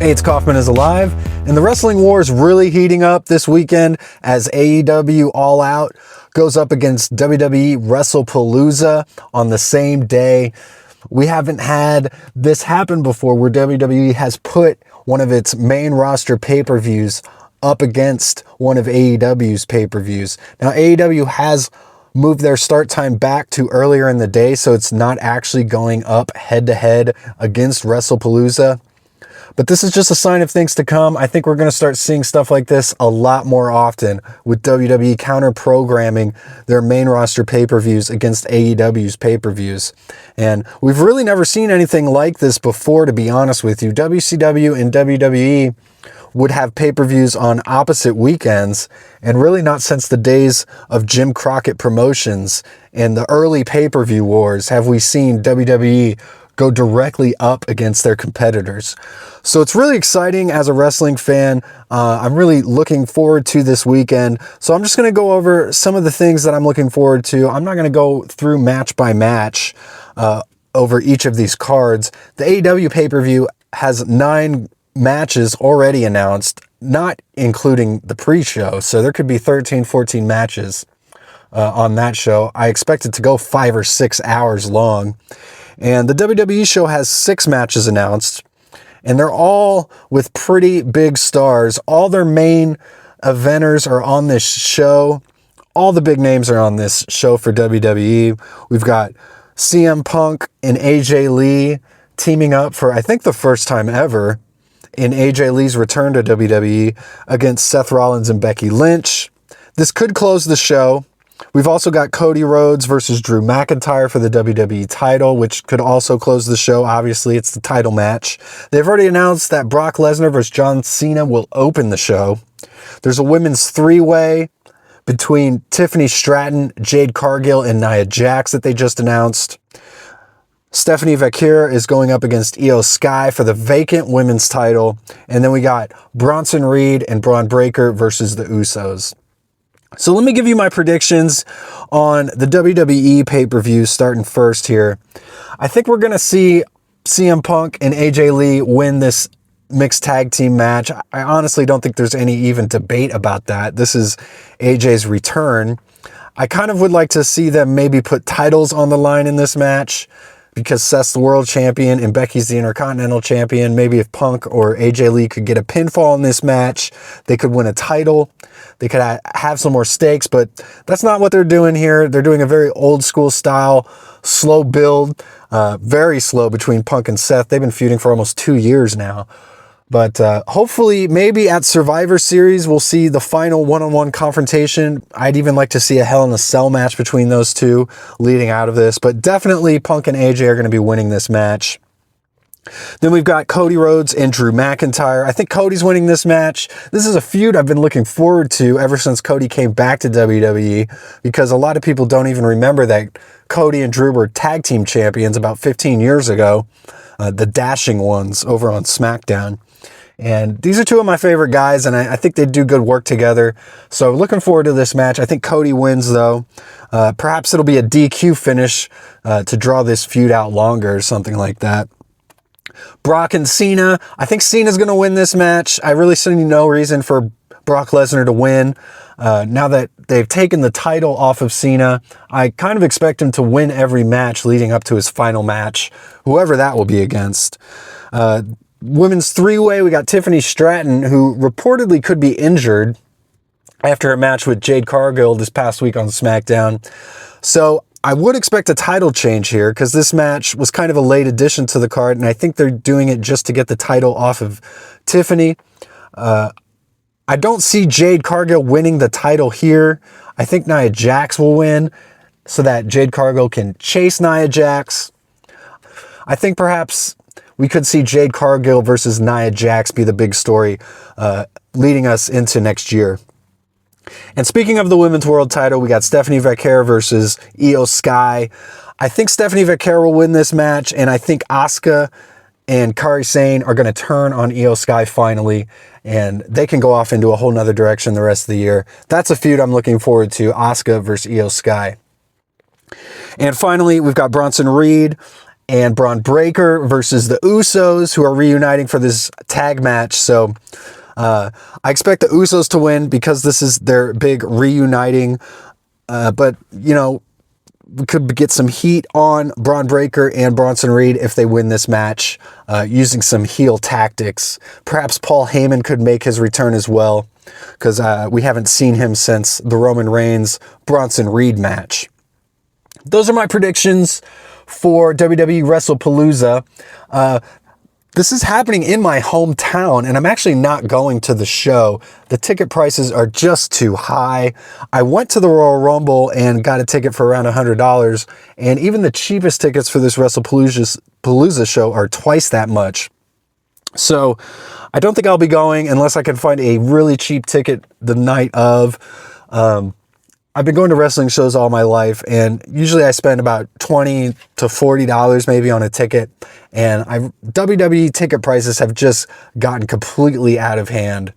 Hey, it's Kaufman is Alive, and the wrestling war is really heating up this weekend as AEW All Out goes up against WWE Wrestlepalooza on the same day. We haven't had this happen before where WWE has put one of its main roster pay-per-views up against one of AEW's pay-per-views. Now, AEW has moved their start time back to earlier in the day, so it's not actually going up head-to-head against Wrestlepalooza. But this is just a sign of things to come. I think we're going to start seeing stuff like this a lot more often with WWE counter-programming their main roster pay-per-views against AEW's pay-per-views. And we've really never seen anything like this before, to be honest with you. WCW and WWE would have pay-per-views on opposite weekends, and really not since the days of Jim Crockett Promotions and the early pay-per-view wars have we seen WWE go directly up against their competitors. So it's really exciting as a wrestling fan. I'm really looking forward to this weekend. So I'm just going to go over some of the things that I'm looking forward to. I'm not going to go through match by match over each of these cards. The AEW pay-per-view has 9 matches already announced, not including the pre-show. So there could be 13, 14 matches on that show. I expect it to go 5 or 6 hours long. And the WWE show has 6 matches announced, and they're all with pretty big stars. All their main eventers are on this show. All the big names are on this show for WWE. We've got CM Punk and AJ Lee teaming up for, I think, the first time ever in AJ Lee's return to WWE against Seth Rollins and Becky Lynch. This could close the show. We've also got Cody Rhodes versus Drew McIntyre for the WWE title, which could also close the show. Obviously, it's the title match. They've already announced that Brock Lesnar versus John Cena will open the show. There's a women's 3-way between Tiffany Stratton, Jade Cargill, and Nia Jax that they just announced. Stephanie Vaquer is going up against Io Sky for the vacant women's title. And then we got Bronson Reed and Braun Breaker versus the Usos. So let me give you my predictions on the WWE pay-per-view starting first here. I think we're going to see CM Punk and AJ Lee win this mixed tag team match. I honestly don't think there's any even debate about that. This is AJ's return. I kind of would like to see them maybe put titles on the line in this match, because Seth's the world champion and Becky's the Intercontinental champion. Maybe if Punk or AJ Lee could get a pinfall in this match, they could win a title. They could have some more stakes, but that's not what they're doing here. They're doing a very old school style, slow build, very slow between Punk and Seth. They've been feuding for almost 2 years now. But hopefully, maybe at Survivor Series, we'll see the final one-on-one confrontation. I'd even like to see a Hell in a Cell match between those two leading out of this. But definitely, Punk and AJ are going to be winning this match. Then we've got Cody Rhodes and Drew McIntyre. I think Cody's winning this match. This is a feud I've been looking forward to ever since Cody came back to WWE, because a lot of people don't even remember that Cody and Drew were tag team champions about 15 years ago, the Dashing Ones over on SmackDown. And these are two of my favorite guys, and I think they do good work together. So looking forward to this match. I think Cody wins, though. Perhaps it'll be a DQ finish to draw this feud out longer or something like that. Brock and Cena. I think Cena's going to win this match. I really see no reason for Brock Lesnar to win. Now that they've taken the title off of Cena, I kind of expect him to win every match leading up to his final match, whoever that will be against. Women's 3-way, we got Tiffany Stratton, who reportedly could be injured after a match with Jade Cargill this past week on SmackDown. So I would expect a title change here, because this match was kind of a late addition to the card, and I think they're doing it just to get the title off of Tiffany. I don't see Jade Cargill winning the title here. I think Nia Jax will win so that Jade Cargill can chase Nia Jax. I think perhaps we could see Jade Cargill versus Nia Jax be the big story leading us into next year. And speaking of the women's world title, we got Stephanie Vaquer versus Io Sky. I think Stephanie Vaquer will win this match, and I think Asuka and Kairi Sane are going to turn on Io Sky finally, and they can go off into a whole nother direction the rest of the year. That's a feud I'm looking forward to, Asuka versus Io Sky. And finally, we've got Bronson Reed and Braun Breaker versus the Usos, who are reuniting for this tag match. So I expect the Usos to win because this is their big reuniting. But, you know, we could get some heat on Braun Breaker and Bronson Reed if they win this match using some heel tactics. Perhaps Paul Heyman could make his return as well, because we haven't seen him since the Roman Reigns Bronson Reed match. Those are my predictions for WWE Wrestlepalooza. This is happening in my hometown, and I'm actually not going to the show. The ticket prices are just too high. I went to the Royal Rumble and got a ticket for around $100, and even the cheapest tickets for this Wrestlepalooza show are twice that much. So I don't think I'll be going unless I can find a really cheap ticket the night of. I've been going to wrestling shows all my life, and usually I spend about $20 to $40 maybe on a ticket, and WWE ticket prices have just gotten completely out of hand.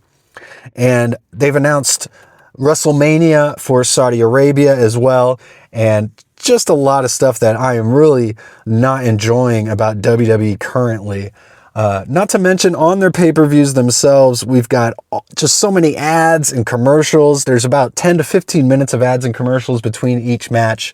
And they've announced WrestleMania for Saudi Arabia as well, and just a lot of stuff that I am really not enjoying about WWE currently. Not to mention on their pay-per-views themselves, we've got just so many ads and commercials. There's about 10 to 15 minutes of ads and commercials between each match,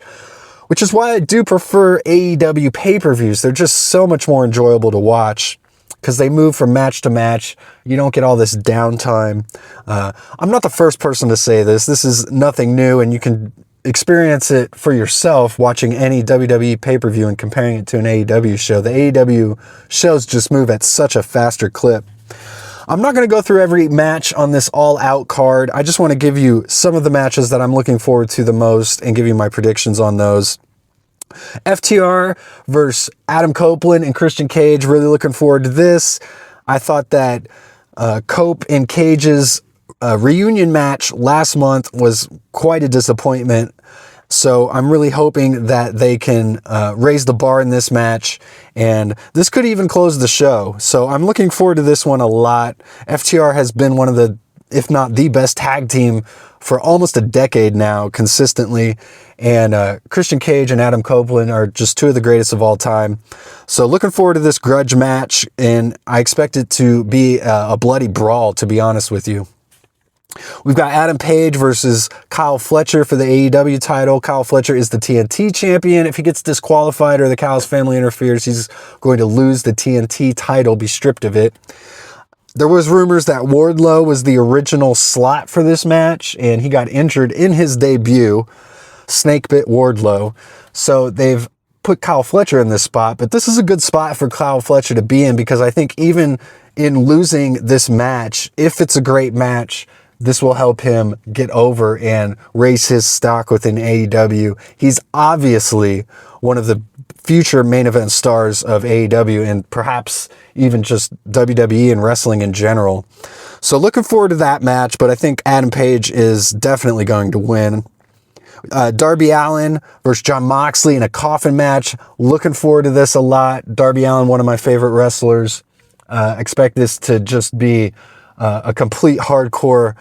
which is why I do prefer AEW pay-per-views. They're just so much more enjoyable to watch because they move from match to match. You don't get all this downtime. I'm not the first person to say this. This is nothing new, and you can experience it for yourself watching any WWE pay-per-view and comparing it to an AEW show. The AEW shows just move at such a faster clip. I'm not going to go through every match on this all-out card. I just want to give you some of the matches that I'm looking forward to the most and give you my predictions on those. FTR versus Adam Copeland and Christian Cage. Really looking forward to this. I thought that Cope and Cage's reunion match last month was quite a disappointment. So I'm really hoping that they can raise the bar in this match, and this could even close the show. So I'm looking forward to this one a lot. FTR has been one of the, if not the best tag team for almost a decade now, consistently. And Christian Cage and Adam Copeland are just two of the greatest of all time. So looking forward to this grudge match, and I expect it to be a bloody brawl, to be honest with you. We've got Adam Page versus Kyle Fletcher for the AEW title. Kyle Fletcher is the TNT champion. If he gets disqualified or the Kyle's family interferes, he's going to lose the TNT title, be stripped of it. There was rumors that Wardlow was the original slot for this match, and he got injured in his debut. Snake bit Wardlow. So they've put Kyle Fletcher in this spot, but this is a good spot for Kyle Fletcher to be in, because I think even in losing this match, if it's a great match, this will help him get over and raise his stock within AEW. He's obviously one of the future main event stars of AEW, and perhaps even just WWE and wrestling in general. So looking forward to that match, but I think Adam Page is definitely going to win. Darby Allin versus Jon Moxley in a coffin match. Looking forward to this a lot. Darby Allin, one of my favorite wrestlers. Expect this to just be a complete hardcore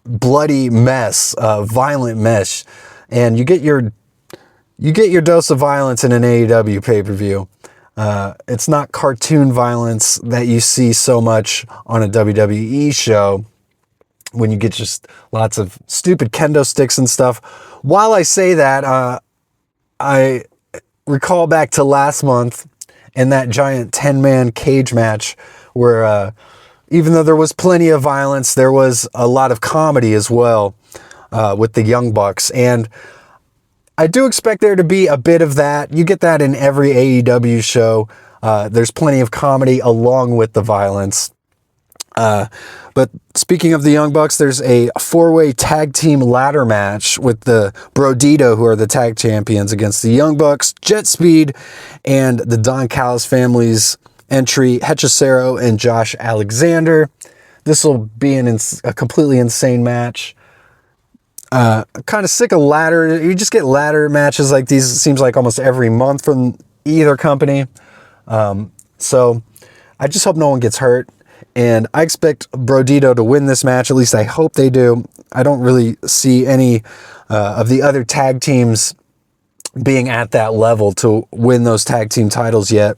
bloody mess, violent mess, and you get your dose of violence in an AEW pay-per-view. It's not cartoon violence that you see so much on a WWE show when you get just lots of stupid kendo sticks and stuff. While I say that, I recall back to last month in that giant 10-man cage match where even though there was plenty of violence, there was a lot of comedy as well with the Young Bucks. And I do expect there to be a bit of that. You get that in every AEW show. There's plenty of comedy along with the violence. But speaking of the Young Bucks, there's a 4-way tag team ladder match with the Brodito, who are the tag champions, against the Young Bucks, Jet Speed, and the Don Callis family's entry, Hechicero and Josh Alexander. This will be a completely insane match. Kind of sick of ladder. You just get ladder matches like these, it seems like almost every month from either company. So I just hope no one gets hurt. And I expect Brodito to win this match. At least I hope they do. I don't really see any of the other tag teams being at that level to win those tag team titles yet.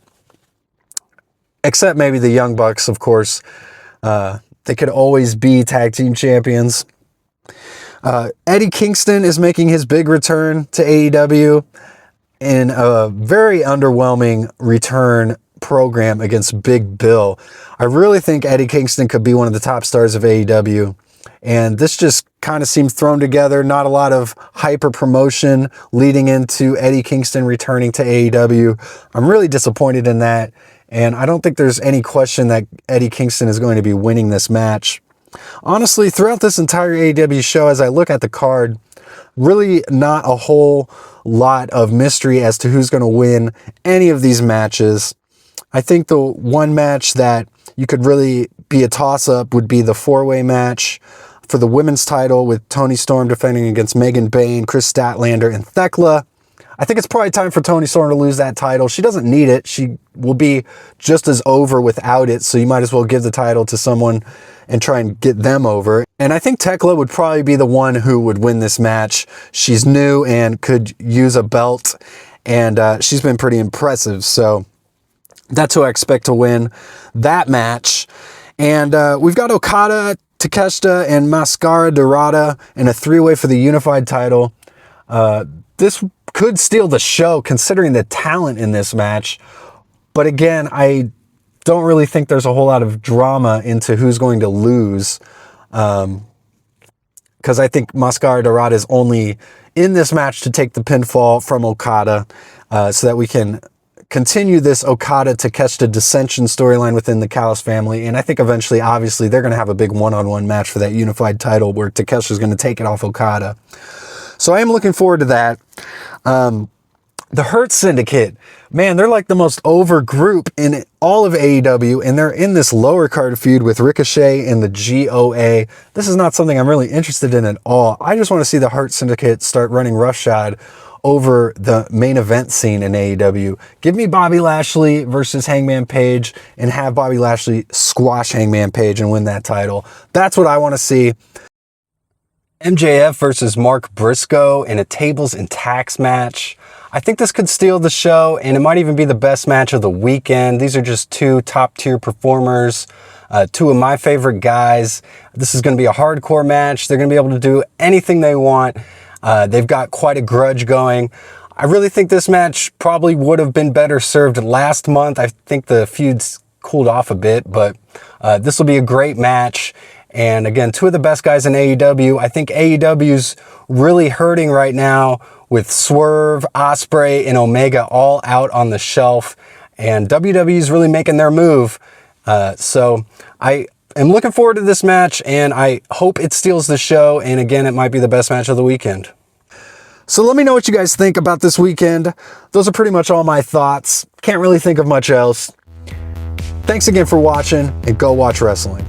Except maybe the Young Bucks, of course. They could always be tag team champions. Eddie Kingston is making his big return to AEW in a very underwhelming return program against Big Bill. I really think Eddie Kingston could be one of the top stars of AEW. And this just kind of seemed thrown together. Not a lot of hyper promotion leading into Eddie Kingston returning to AEW. I'm really disappointed in that. And I don't think there's any question that Eddie Kingston is going to be winning this match. Honestly, throughout this entire AEW show, as I look at the card, really not a whole lot of mystery as to who's going to win any of these matches. I think the one match that you could really be a toss-up would be the four-way match for the women's title with Toni Storm defending against Megan Bayne, Chris Statlander, and Thekla. I think it's probably time for Toni Storm to lose that title. She doesn't need it. She will be just as over without it, so you might as well give the title to someone and try and get them over. And I think Thekla would probably be the one who would win this match. She's new and could use a belt, and she's been pretty impressive, so that's who I expect to win that match. And we've got Okada, Takeshita, and Mascara Dorada in a three-way for the unified title. This could steal the show considering the talent in this match. But again, I don't really think there's a whole lot of drama into who's going to lose. Because I think Mascara Dorada is only in this match to take the pinfall from Okada so that we can continue this Okada-Takeshita dissension storyline within the Callis family. And I think eventually, obviously, they're going to have a big one-on-one match for that unified title where Takeshita is going to take it off Okada. So I am looking forward to that. The Hurt Syndicate, man, they're like the most over group in all of AEW, and they're in this lower card feud with Ricochet and the GOA. This is not something I'm really interested in at all. I just want to see the Hurt Syndicate start running roughshod over the main event scene in AEW. Give me Bobby Lashley versus Hangman Page and have Bobby Lashley squash Hangman Page and win that title. That's what I want to see. MJF versus Mark Briscoe in a tables and tacks match. I think this could steal the show, and it might even be the best match of the weekend. These are just two top-tier performers, two of my favorite guys. This is going to be a hardcore match. They're going to be able to do anything they want. They've got quite a grudge going. I really think this match probably would have been better served last month. I think the feud's cooled off a bit, but this will be a great match. And again, two of the best guys in AEW. I think AEW's really hurting right now with Swerve, Ospreay, and Omega all out on the shelf. And WWE's really making their move. So I am looking forward to this match, and I hope it steals the show. And again, it might be the best match of the weekend. So let me know what you guys think about this weekend. Those are pretty much all my thoughts. Can't really think of much else. Thanks again for watching, and go watch wrestling.